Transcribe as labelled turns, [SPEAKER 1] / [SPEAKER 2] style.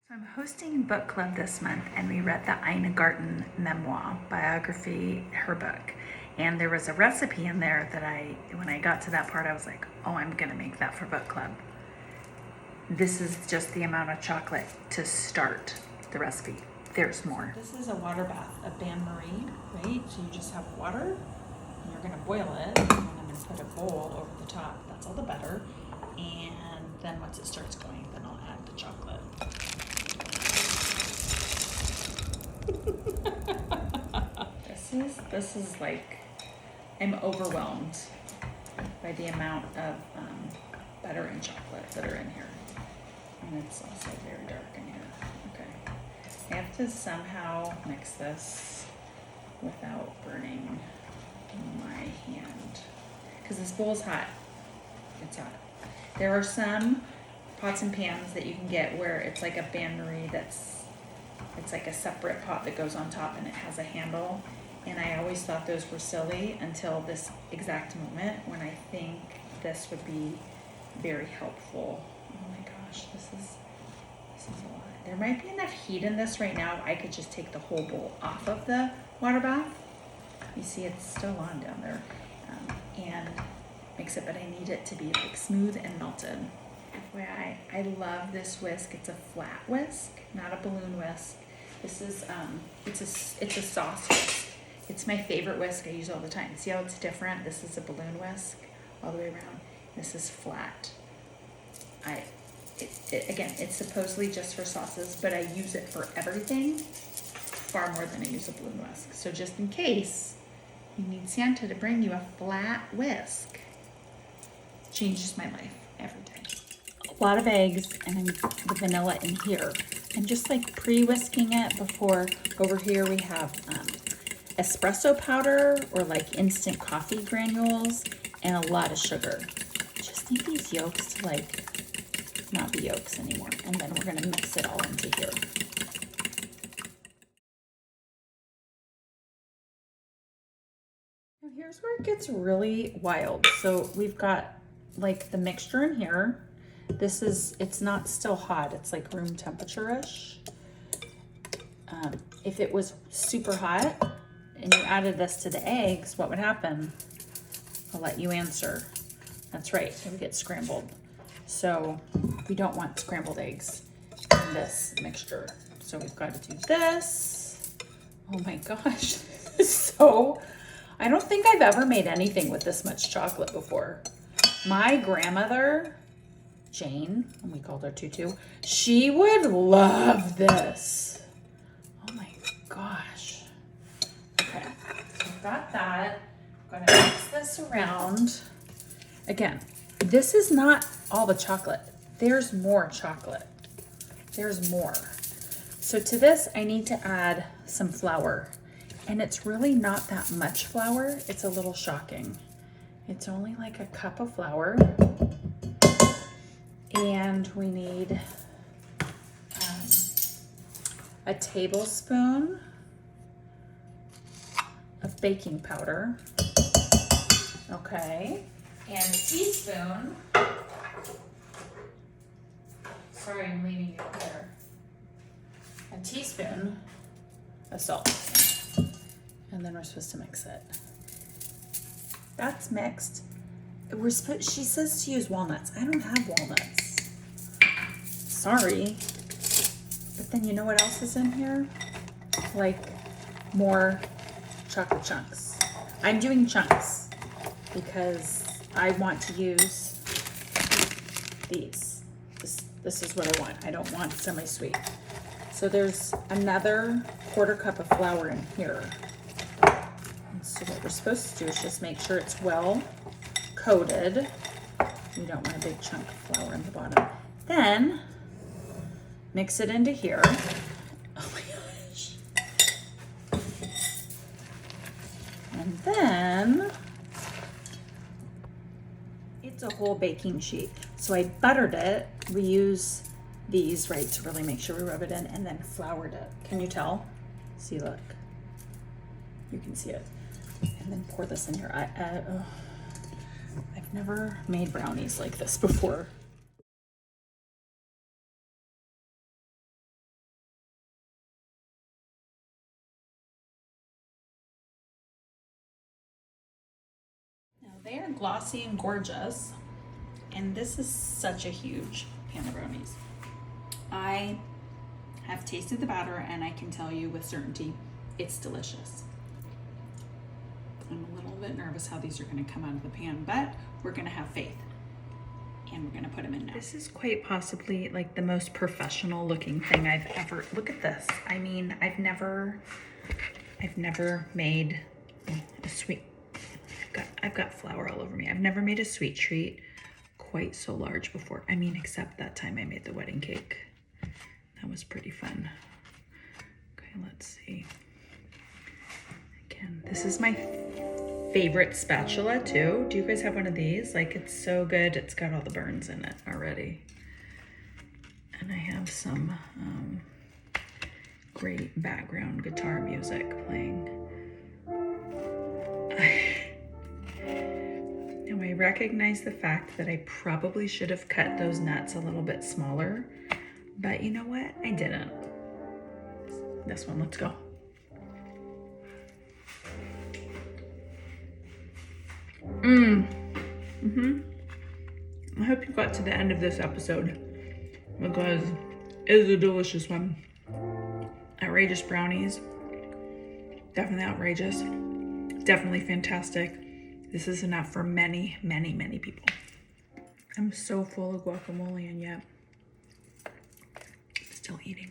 [SPEAKER 1] So I'm hosting book club this month, and we read the Ina Garten memoir biography, her book. And there was a recipe in there that when I got to that part, I was like, oh, I'm gonna make that for book club. This is just the amount of chocolate to start the recipe. There's more.
[SPEAKER 2] This is a water bath, a bain-marie, right? So you just have water, and you're gonna boil it, and then I'm gonna put a bowl over the top. That's all the butter. And then once it starts going, then I'll add the chocolate. This is like, I'm overwhelmed by the amount of butter and chocolate that are in here. And it's also very dark in here. Okay. I have to somehow mix this without burning my hand. Because this bowl is hot. It's hot. There are some pots and pans that you can get where it's like a bain-marie it's like a separate pot that goes on top and it has a handle. And I always thought those were silly until this exact moment when I think this would be very helpful. Oh my gosh, this is a lot. There might be enough heat in this right now. I could just take the whole bowl off of the water bath. You see it's still on down there. And mix it, but I need it to be like smooth and melted. FYI, I love this whisk. It's a flat whisk, not a balloon whisk. This is, it's a sauce whisk. It's my favorite whisk I use all the time. See how it's different? This is a balloon whisk all the way around. This is flat. Again, it's supposedly just for sauces, but I use it for everything far more than I use a balloon whisk. So just in case you need Santa to bring you a flat whisk, changes my life every day. A lot of eggs, and I'm the vanilla in here. I'm just like pre-whisking it before. Over here we have espresso powder or like instant coffee granules and a lot of sugar. Just need these yolks to like not be yolks anymore. And then we're gonna mix it all into here. Now here's where it gets really wild. So we've got like the mixture in here. It's not still hot. It's like room temperature-ish. If it was super hot and you added this to the eggs, what would happen? I'll let you answer. That's right, it would get scrambled. So we don't want scrambled eggs in this mixture. So we've got to do this. Oh my gosh, so I don't think I've ever made anything with this much chocolate before. My grandmother, Jane, and we called her Tutu, she would love this. Oh my gosh. Okay, so I've got that. I'm gonna mix this around. Again, this is not all the chocolate. There's more chocolate. There's more. So to this, I need to add some flour. And it's really not that much flour. It's a little shocking. It's only like a cup of flour. And we need a tablespoon of baking powder. Okay. And a teaspoon. Sorry, I'm leaving you here. A teaspoon of salt. And then we're supposed to mix it. That's mixed. She says to use walnuts. I don't have walnuts. Sorry. But then you know what else is in here? Like more chocolate chunks. I'm doing chunks because I want to use these. This is what I want. I don't want semi-sweet. So there's another quarter cup of flour in here. And so what we're supposed to do is just make sure it's well coated. We don't want a big chunk of flour in the bottom. Then mix it into here. Oh my gosh. And then it's a whole baking sheet. So I buttered it. We use these, right, to really make sure we rub it in, and then floured it. Can you tell? See, look. You can see it. And then pour this in here. I've never made brownies like this before. They are glossy and gorgeous. And this is such a huge pan of brownies. I have tasted the batter and I can tell you with certainty it's delicious. I'm a little bit nervous how these are going to come out of the pan, but we're going to have faith. And we're going to put them in now.
[SPEAKER 1] This is quite possibly like the most professional looking thing I've ever, look at this. I mean, I've never made a sweet, I've got flour all over me. I've never made a sweet treat quite so large before. I mean, except that time I made the wedding cake. That was pretty fun. Okay, let's see. Again, this is my favorite spatula too. Do you guys have one of these? Like, it's so good. It's got all the burns in it already. And I have some great background guitar music playing. Now I recognize the fact that I probably should have cut those nuts a little bit smaller, but you know what? I didn't. This one, let's go. I hope you got to the end of this episode because it is a delicious one. Outrageous brownies. Definitely outrageous. Definitely fantastic. This is enough for many, many, many people. I'm so full of guacamole and yet still eating.